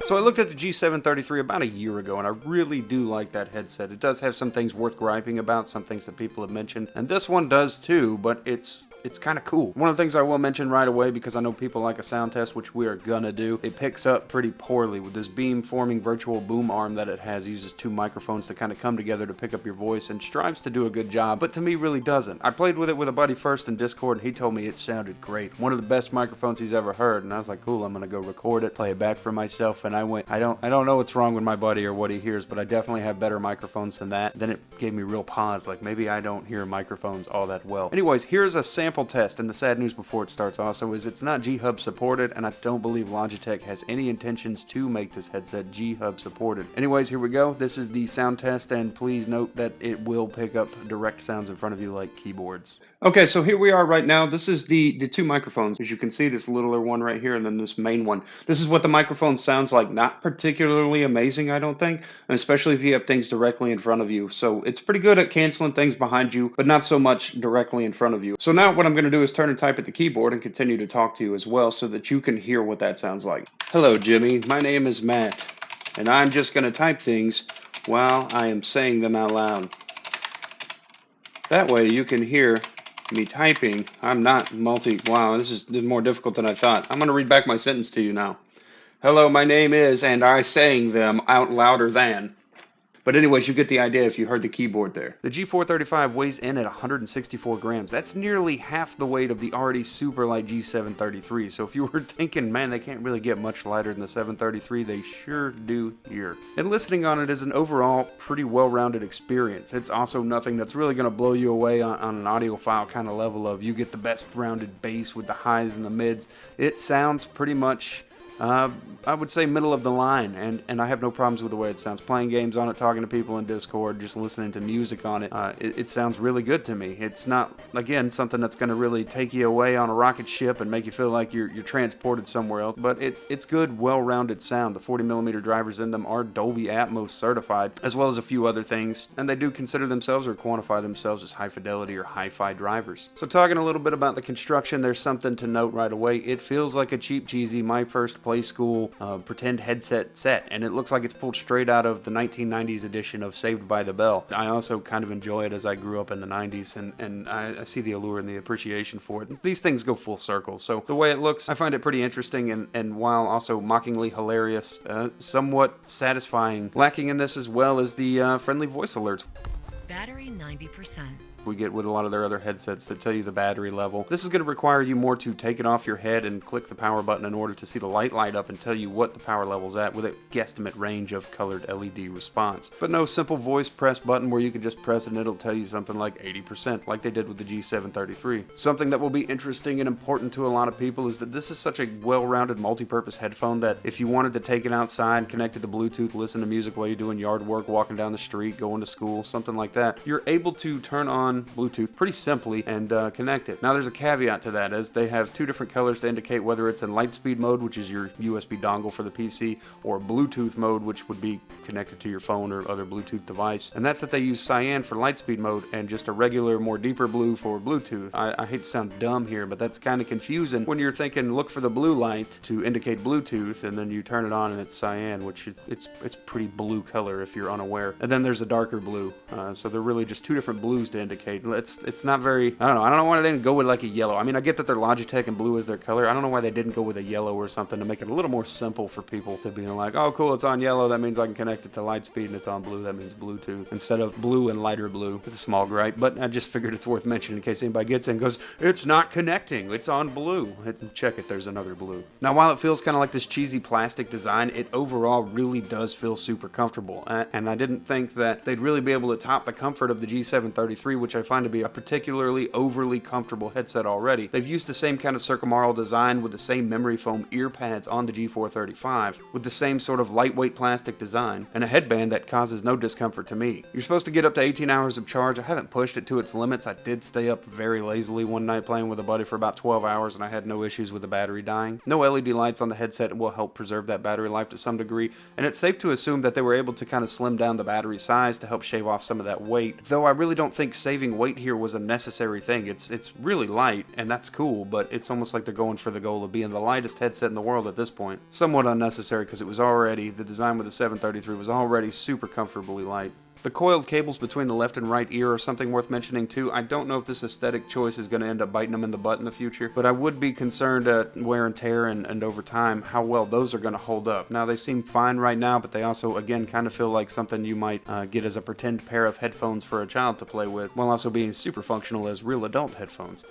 So I looked at the G733 about a year ago, and I really do like that headset. It does have some things worth griping about, some things that people have mentioned, and this one does too, but it's kind of cool. One of the things I will mention right away, because I know people like a sound test, which we are gonna do, it picks up pretty poorly with this beam-forming virtual boom arm that it has. It uses two microphones to kind of come together to pick up your voice, and strives to do a good job, but to me really doesn't. I played with it with a buddy first in Discord, and he told me it sounded great. One of the best microphones he's ever heard, and I was like, cool, I'm gonna go record it, play it back for myself, and I went, I don't know what's wrong with my buddy or what he hears, but I definitely have better microphones than that. Then it gave me real pause, like maybe I don't hear microphones all that well. Anyways, here's a sample test, and the sad news before it starts also is it's not G-Hub supported, and I don't believe Logitech has any intentions to make this headset G-Hub supported. Anyways, here we go. This is the sound test, and please note that it will pick up direct sounds in front of you like keyboards. Okay, so here we are right now. This is the two microphones. As you can see, this littler one right here and then this main one. This is what the microphone sounds like. Not particularly amazing, I don't think, and especially if you have things directly in front of you. So it's pretty good at canceling things behind you, but not so much directly in front of you. So now what I'm going to do is turn and type at the keyboard and continue to talk to you as well so that you can hear what that sounds like. Hello, Jimmy. My name is Matt, and I'm just going to type things while I am saying them out loud. That way you can hear me typing. I'm not wow, this is more difficult than I thought. I'm going to read back my sentence to you now. Hello, my name is, and I saying them out louder than. But anyways, you get the idea if you heard the keyboard there. The G435 weighs in at 164 grams. That's nearly half the weight of the already super light G733. So if you were thinking, man, they can't really get much lighter than the 733, they sure do here. And listening on it is an overall pretty well-rounded experience. It's also nothing that's really going to blow you away on an audiophile kind of level of you get the best rounded bass with the highs and the mids. It sounds pretty much I would say middle of the line, and I have no problems with the way it sounds. Playing games on it, talking to people in Discord, just listening to music on it, it sounds really good to me. It's not, again, something that's going to really take you away on a rocket ship and make you feel like you're transported somewhere else, but it's good, well-rounded sound. The 40mm drivers in them are Dolby Atmos certified, as well as a few other things, and they do consider themselves or quantify themselves as high-fidelity or hi-fi drivers. So talking a little bit about the construction, there's something to note right away. It feels like a cheap, cheesy, my first play school pretend headset set, and it looks like it's pulled straight out of the 1990s edition of Saved by the Bell. I also kind of enjoy it as I grew up in the 90s, and I see the allure and the appreciation for it. These things go full circle, so the way it looks, I find it pretty interesting, and while also mockingly hilarious, somewhat satisfying. Lacking in this as well as the friendly voice alerts. Battery 90%. We get with a lot of their other headsets that tell you the battery level. This is going to require you more to take it off your head and click the power button in order to see the light up and tell you what the power level's at with a guesstimate range of colored LED response. But no simple voice press button where you can just press it and it'll tell you something like 80% like they did with the G733. Something that will be interesting and important to a lot of people is that this is such a well-rounded multi-purpose headphone that if you wanted to take it outside, connect it to Bluetooth, listen to music while you're doing yard work, walking down the street, going to school, something like that, you're able to turn on Bluetooth pretty simply and connect it. Now there's a caveat to that, as they have two different colors to indicate whether it's in Lightspeed mode, which is your USB dongle for the PC, or Bluetooth mode, which would be connected to your phone or other Bluetooth device. And that's that they use cyan for Lightspeed mode and just a regular, more deeper blue for Bluetooth. I hate to sound dumb here, but that's kind of confusing when you're thinking look for the blue light to indicate Bluetooth, and then you turn it on and it's cyan, which it's pretty blue color if you're unaware. And then there's a darker blue, so they're really just two different blues to indicate. It's not very, I don't know why they didn't go with like a yellow. I mean, I get that they're Logitech and blue is their color. I don't know why they didn't go with a yellow or something to make it a little more simple for people to be like, oh cool, it's on yellow, that means I can connect it to Lightspeed, and it's on blue, that means Bluetooth, instead of blue and lighter blue. It's a small gripe, but I just figured it's worth mentioning in case anybody gets in and goes, it's not connecting, it's on blue. Check it, there's another blue. Now while it feels kind of like this cheesy plastic design, it overall really does feel super comfortable, and I didn't think that they'd really be able to top the comfort of the G733, which I find to be a particularly overly comfortable headset already. They've used the same kind of circumaural design with the same memory foam ear pads on the G435, with the same sort of lightweight plastic design, and a headband that causes no discomfort to me. You're supposed to get up to 18 hours of charge. I haven't pushed it to its limits. I did stay up very lazily one night playing with a buddy for about 12 hours, and I had no issues with the battery dying. No LED lights on the headset will help preserve that battery life to some degree, and it's safe to assume that they were able to kind of slim down the battery size to help shave off some of that weight, though I really don't think saving saving weight here was a necessary thing. It's really light, and that's cool, but it's almost like they're going for the goal of being the lightest headset in the world at this point. Somewhat unnecessary because it was already, the design with the 733 was already super comfortably light. The coiled cables between the left and right ear are something worth mentioning too. I don't know if this aesthetic choice is going to end up biting them in the butt in the future, but I would be concerned at wear and tear and over time how well those are going to hold up. Now, they seem fine right now, but they also, again, kind of feel like something you might get as a pretend pair of headphones for a child to play with, while also being super functional as real adult headphones.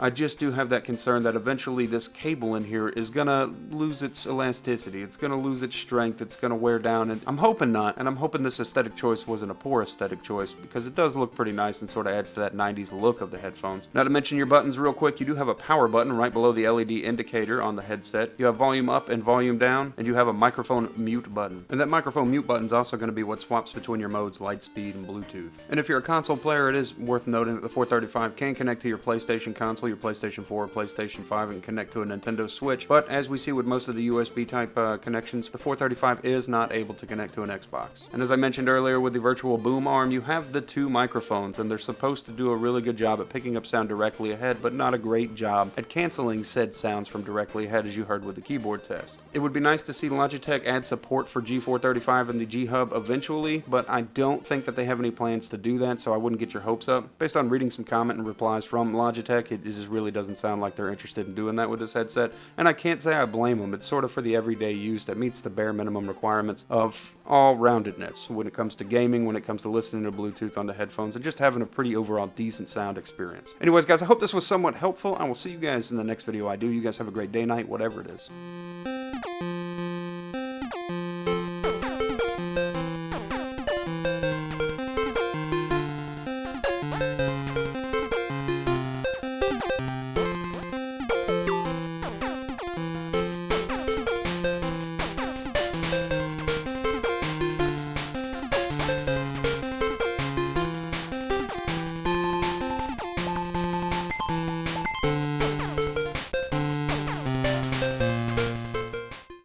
I just do have that concern that eventually this cable in here is gonna lose its elasticity, it's gonna lose its strength, it's gonna wear down, and I'm hoping not, and I'm hoping this aesthetic choice wasn't a poor aesthetic choice, because it does look pretty nice and sort of adds to that 90s look of the headphones. Now, to mention your buttons real quick, you do have a power button right below the LED indicator on the headset, you have volume up and volume down, and you have a microphone mute button. And that microphone mute button is also going to be what swaps between your modes, light speed and Bluetooth. And if you're a console player, it is worth noting that the 435 can connect to your PlayStation console, your PlayStation 4, PlayStation 5, and connect to a Nintendo Switch, but as we see with most of the USB type connections, the 435 is not able to connect to an Xbox. And as I mentioned earlier with the virtual boom arm, you have the two microphones, and they're supposed to do a really good job at picking up sound directly ahead, but not a great job at canceling said sounds from directly ahead, as you heard with the keyboard test. It would be nice to see Logitech add support for G435 and the G Hub eventually, but I don't think that they have any plans to do that, so I wouldn't get your hopes up. Based on reading some comment and replies from Logitech, it just really doesn't sound like they're interested in doing that with this headset, and I can't say I blame them. It's sort of for the everyday use that meets the bare minimum requirements of all-roundedness when it comes to gaming, when it comes to listening to Bluetooth on the headphones, and just having a pretty overall decent sound experience. Anyways, guys, I hope this was somewhat helpful. I will see you guys in the next video I do. You guys have a great day, night, whatever it is.